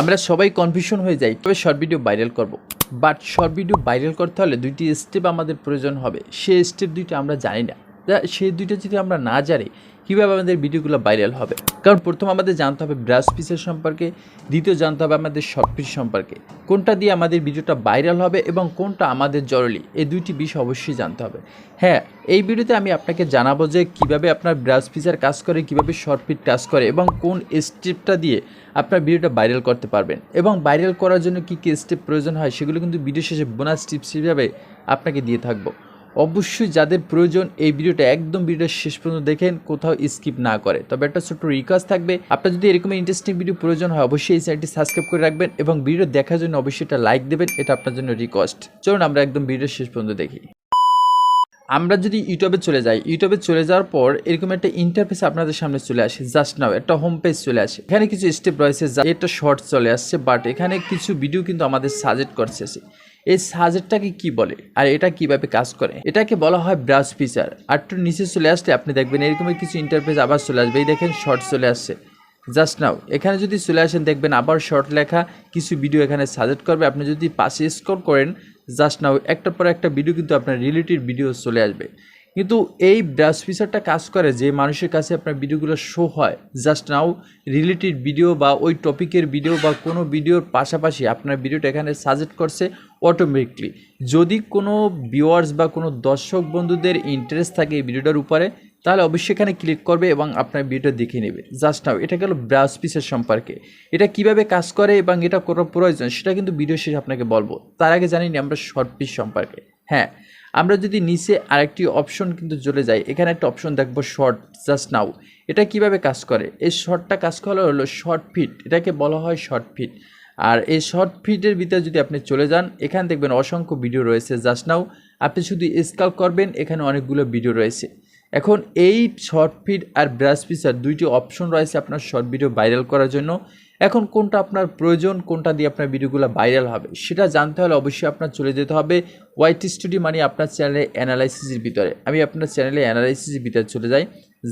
আমরা সবাই কনফিউশন হয়ে যাই তবে শর্ট ভিডিও ভাইরাল করব। বাট শর্ট ভিডিও ভাইরাল করতে হলে দুইটি স্টেপ আমাদের প্রয়োজন হবে। সেই স্টেপ দুইটা আমরা জানি না। সেই দুইটা যদি আমরা না জানি কীভাবে আমাদের ভিডিওগুলো ভাইরাল হবে? কারণ প্রথম আমাদের জানতে হবে ব্রাশ পিসের সম্পর্কে, দ্বিতীয় জানতে হবে আমাদের শর্ট পিস সম্পর্কে। কোনটা দিয়ে আমাদের ভিডিওটা ভাইরাল হবে এবং কোনটা আমাদের জরুরি, এই দুইটি বিষয় অবশ্যই জানতে হবে। হ্যাঁ, এই ভিডিওতে আমি আপনাকে জানাবো যে কীভাবে আপনার ব্রাশ পিসের কাজ করে, কীভাবে শর্ট পিট কাজ করে এবং কোন স্টেপটা দিয়ে আপনার ভিডিওটা ভাইরাল করতে পারবেন এবং ভাইরাল করার জন্য কী কী স্টেপ প্রয়োজন হয় সেগুলো কিন্তু ভিডিও শেষে বোনাস টিপস হিসাবে আপনাকে দিয়ে থাকবো। অবশ্যই যাদের প্রয়োজন এই ভিডিওটা একদম ভিডিওটা শেষ পর্যন্ত দেখেন, কোথাও স্কিপ না করে। তবে একটা ছোট্ট রিকোয়েস্ট থাকবে, আপনার যদি এরকম ইন্টারেস্টিং ভিডিও প্রয়োজন হয় অবশ্যই এই চ্যানেলটি সাবস্ক্রাইব করে রাখবেন এবং ভিডিও দেখার জন্য অবশ্যই একটা লাইক দেবেন, এটা আপনার জন্য রিকোয়েস্ট। চলুন আমরা একদম ভিডিও শেষ পর্যন্ত দেখি। আমরা যদি ইউটিউবে চলে যাই, ইউটিউবে চলে যাওয়ার পর এরকম একটা ইন্টারফেস আপনাদের সামনে চলে আসে, জাস্ট নাও একটা হোম পেজ চলে আসে। এখানে কিছু স্টেপ রয়েছে, এটা শর্টস চলে আসছে, বাট এখানে কিছু ভিডিও কিন্তু আমাদের সাজেস্ট করছে। এই সাজেস্টটাকে কি বলে আর এটা কিভাবে কাজ করে, এটাকে বলা হয় ব্রাশ ফিচার। আর একটু নিচে চলে আসলে আপনি দেখবেন এরকমের কিছু ইন্টারফেস আবার চলে আসবে। এই দেখেন শর্টস চলে আসছে, জাস্ট নাও এখানে যদি চলে আসেন দেখবেন আবার শর্ট লেখা কিছু ভিডিও এখানে সাজেস্ট করবে। আপনি যদি পাশে স্ক্রল করেন জাস্ট নাও একটার পর একটা ভিডিও কিন্তু আপনার রিলেটেড ভিডিও চলে আসবে। কিন্তু এই ব্রাশ ফিচারটা কাজ করে যে মানুষের কাছে আপনার ভিডিওগুলো শো হয়, জাস্ট নাও রিলেটেড ভিডিও বা ওই টপিকের ভিডিও বা কোনো ভিডিওর পাশাপাশি আপনার ভিডিওটা এখানে সাজেস্ট করছে অটোমেটিকলি। যদি কোনো ভিউয়ার্স বা কোনো দর্শক বন্ধুদের ইন্টারেস্ট থাকে এই ভিডিওটার উপরে, তাহলে অবশ্যই এখানে ক্লিক করবে এবং আপনার ভিডিওটা দেখে নেবে। জাস্ট নাও এটা গেল ব্রাশ পিসের সম্পর্কে। এটা কিভাবে কাজ করে এবং এটা করার প্রয়োজন সেটা কিন্তু ভিডিও শেষে আপনাকে বলবো। তার আগে জানি না আমরা শর্ট পিস সম্পর্কে। হ্যাঁ, আমরা যদি নিচে আরেকটি অপশন কিন্তু চলে যাই, এখানে একটা অপশন দেখবো শর্ট, জাস্ট নাও। এটা কিভাবে কাজ করে? এই শর্টটা কাজ করা হলো শর্ট ফিট, এটাকে বলা হয় শর্ট ফিট। আর এই শর্ট ফিটের ভিতরে যদি আপনি চলে যান, এখানে দেখবেন অসংখ্য ভিডিও রয়েছে। জাস্ট নাও আপনি শুধু স্ক্রল করবেন, এখানে অনেকগুলো ভিডিও রয়েছে। এখন এই শর্ট ফিড আর ব্রাশ ফিচার দুইটি অপশন রয়েছে আপনার শর্ট ভিডিও ভাইরাল করার জন্য। এখন কোনটা আপনার প্রয়োজন, কোনটা দিয়ে আপনার ভিডিওগুলো ভাইরাল হবে সেটা জানতে হলে অবশ্যই আপনার চলে যেতে হবে ওয়াইটি স্টুডিও, মানে আপনার চ্যানেলে অ্যানালাইসিসের ভিতরে। আমি আপনার চ্যানেলে অ্যানালাইসিসের ভিতরে চলে যাই,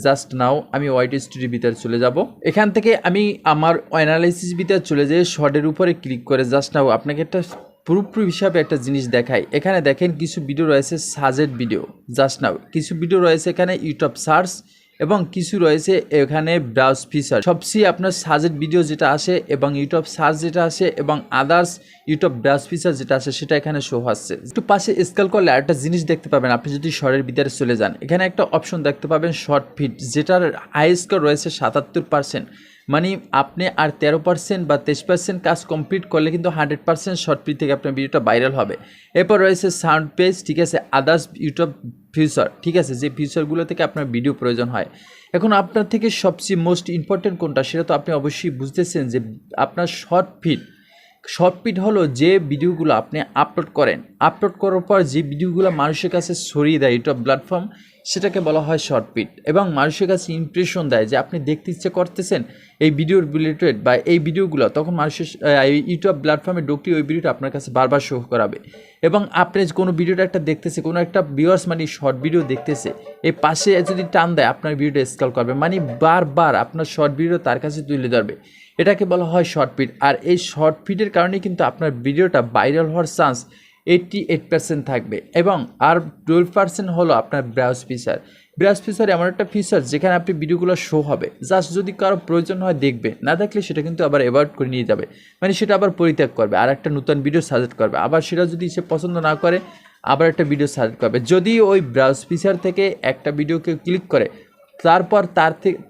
জাস্ট নাও আমি ওয়াইটি স্টুডিওর ভিতরে চলে যাব। এখান থেকে আমি আমার অ্যানালাইসিস ভিতরে চলে যাই, শর্টের উপরে ক্লিক করে জাস্ট নাও আপনাকে একটা প্রুফ হিসাবে একটা জিনিস দেখাই। এখানে দেখেন কিছু ভিডিও রয়েছে সাজেট ভিডিও, জাস্ট নাও কিছু ভিডিও রয়েছে এখানে ইউটিউব সার্চ এবং কিছু রয়েছে এখানে ব্রাউজ ফিচার। সবচেয়ে আপনার সাজেট ভিডিও যেটা আসে এবং ইউটিউব সার্চ যেটা আসে এবং আদার্স ইউটিউব ব্রাউজ ফিচার যেটা আসে সেটা এখানে শো হচ্ছে। একটু পাশে স্ক্রল করলে একটা জিনিস দেখতে পাবেন, আপনি যদি শর্টের ভিতরে চলে যান এখানে একটা অপশন দেখতে পাবেন শর্ট ফিট, যেটার হাই স্কোর রয়েছে 77%। মানে আপনি আর 13% বা 23% কাজ কমপ্লিট করলে কিন্তু 100% শর্ট ফিট থেকে আপনার ভিডিওটা ভাইরাল হবে। এরপর রয়েছে সাউন্ড পেজ, ঠিক আছে, আদার্স ইউটিউব ফিচার, ঠিক আছে, যে ফিচারগুলো থেকে আপনার ভিডিও প্রয়োজন হয়। এখন আপনার থেকে সবচেয়ে মোস্ট ইম্পর্টেন্ট কোনটা সেটা তো আপনি অবশ্যই বুঝতেছেন যে আপনার শর্ট ফিট হলো যে ভিডিওগুলো আপনি আপলোড করেন, আপলোড করার পর যে ভিডিওগুলো মানুষের কাছে ছড়িয়ে দেয় ইউটিউব প্ল্যাটফর্ম, সেটাকে বলা হয় শর্ট ফিট। এবং মানুষের কাছে ইমপ্রেশন দেয় যে আপনি দেখতে ইচ্ছে করতেছেন এই ভিডিওর রিলেটেড বা এই ভিডিওগুলো, তখন মানুষের ইউটিউব প্ল্যাটফর্মে ঢুকলে ওই ভিডিওটা আপনার কাছে বারবার শো করাবে। এবং আপনি কোনো ভিডিওটা একটা দেখতেছে, কোনো একটা ভিউয়ার্স মানে শর্ট ভিডিও দেখতেছে, এই পাশে যদি টান দেয় আপনার ভিডিওটা স্ক্রল করবে, মানে বারবার আপনার শর্ট ভিডিও তার কাছে তুলে ধরবে। এটাকে বলা হয় শর্ট ফিট। আর এই শর্ট ফিটের কারণেই কিন্তু আপনার ভিডিওটা ভাইরাল হওয়ার চান্স 88% থাকবে। এবং আর 12% হলো আপনার ব্রাউজ ফিচার। ব্রাউজ ফিচার এমন একটা ফিচার যেখানে আপনি ভিডিওগুলো শো হবে, জাস্ট যদি কারো প্রয়োজন হয় দেখবে, না দেখলে সেটা কিন্তু আবার অ্যাভয়েড করে নিয়ে যাবে, মানে সেটা আবার পরিত্যাগ করবে আর একটা নতুন ভিডিও সাজেস্ট করবে। আবার সেটা যদি সে পছন্দ না করে আবার একটা ভিডিও সাজেস্ট করবে। যদি ওই ব্রাউজ ফিচার থেকে একটা ভিডিওকে ক্লিক করে তারপর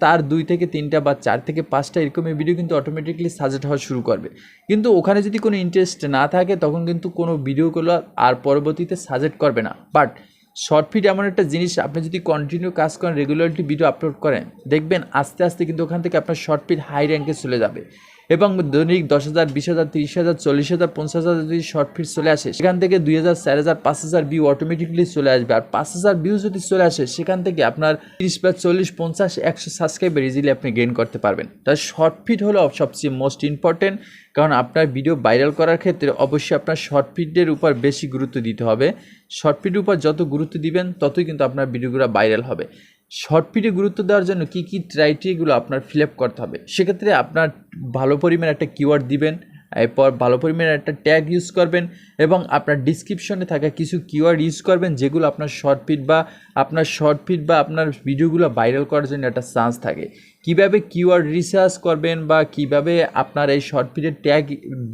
তার 2 থেকে 3টা বা 4 থেকে 5টা এরকমের ভিডিও কিন্তু অটোমেটিকলি সাজেস্ট হওয়া শুরু করবে। কিন্তু ওখানে যদি কোনো ইন্টারেস্ট না থাকে তখন কিন্তু কোনো ভিডিওগুলো আর পরবর্তীতে সাজেস্ট করবে না। বাট শর্ট ফিট এমন একটা জিনিস, আপনি যদি কন্টিনিউ কাজ করেন, রেগুলারলি ভিডিও আপলোড করেন, দেখবেন আস্তে আস্তে কিন্তু ওখান থেকে আপনার শর্ট ফিট হাই র্যাঙ্কে চলে যাবে। এবং দৈনিক 10,000, 20,000, 30,000, 40,000, 50,000 যদি শর্ট ফিট চলে আসে, সেখান থেকে 2,000, 4,000, 5,000 ভিউ অটোমেটিকলি চলে আসবে। আর 5,000 ভিউ যদি চলে আসে সেখান থেকে আপনার 30 বা 40, 50, 100 সাবস্ক্রাইবার ইজিলি আপনি গেইন করতে পারবেন। তাই শর্ট ফিট হলো সবচেয়ে মোস্ট ইম্পর্টেন্ট, কারণ আপনার ভিডিও ভাইরাল করার ক্ষেত্রে অবশ্যই আপনার শর্ট ফিটের উপর বেশি গুরুত্ব দিতে হবে। শর্ট ফিটের উপর যত গুরুত্ব দিবেন ততই কিন্তু আপনার ভিডিওগুলো ভাইরাল হবে। শর্ট ভিডিও গুরুত্ব দেওয়ার জন্য কী কী ক্রাইটেরিয়াগুলো আপনার ফিল আপ করতে হবে। সেক্ষেত্রে আপনার ভালো পরিমাণে একটা কিওয়ার্ড দিবেন, এরপর ভালো পরিমাণে একটা ট্যাগ ইউজ করবেন এবং আপনার ডিসক্রিপশনে থাকা কিছু কিওয়ার্ড ইউজ করবেন যেগুলো আপনার শর্ট ফিড বা আপনার ভিডিওগুলো ভাইরাল করার জন্য একটা চান্স থাকে। কিভাবে কিওয়ার্ড রিসার্চ করবেন বা কিভাবে আপনার এই শর্ট ফিডের ট্যাগ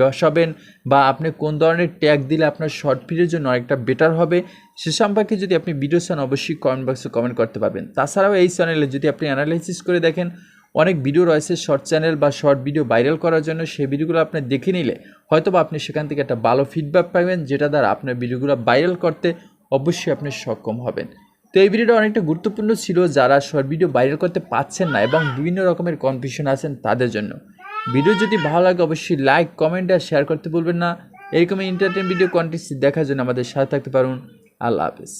বসাবেন বা আপনি কোন ধরনের ট্যাগ দিলে আপনার শর্ট ফিডের জন্য অনেকটা বেটার হবে, সে সম্পর্কে যদি আপনি ভিডিও চান অবশ্যই কমেন্ট বক্সে কমেন্ট করতে পারবেন। তাছাড়াও এই চ্যানেলে যদি আপনি অ্যানালাইসিস করে দেখেন, অনেক ভিডিও রয়েছে শর্ট চ্যানেল বা শর্ট ভিডিও ভাইরাল করার জন্য। সেই ভিডিওগুলো আপনি দেখে নিলে হয়তোবা আপনি সেখান থেকে একটা ভালো ফিডব্যাক পাবেন, যেটা দ্বারা আপনার ভিডিওগুলো ভাইরাল করতে অবশ্যই আপনি সক্ষম হবেন। তো এই ভিডিওটা অনেকটা গুরুত্বপূর্ণ ছিল যারা শর্ট ভিডিও ভাইরাল করতে পারছেন না এবং বিভিন্ন রকমের কনফিউশন আছেন তাদের জন্য। ভিডিও যদি ভালো লাগে অবশ্যই লাইক, কমেন্ট আর শেয়ার করতে ভুলবেন না। এরকম এন্টারটেইন ভিডিও কন্টেন্ট দেখার জন্য আমাদের সাথে থাকতে পারুন। আল্লাহ হাফেজ।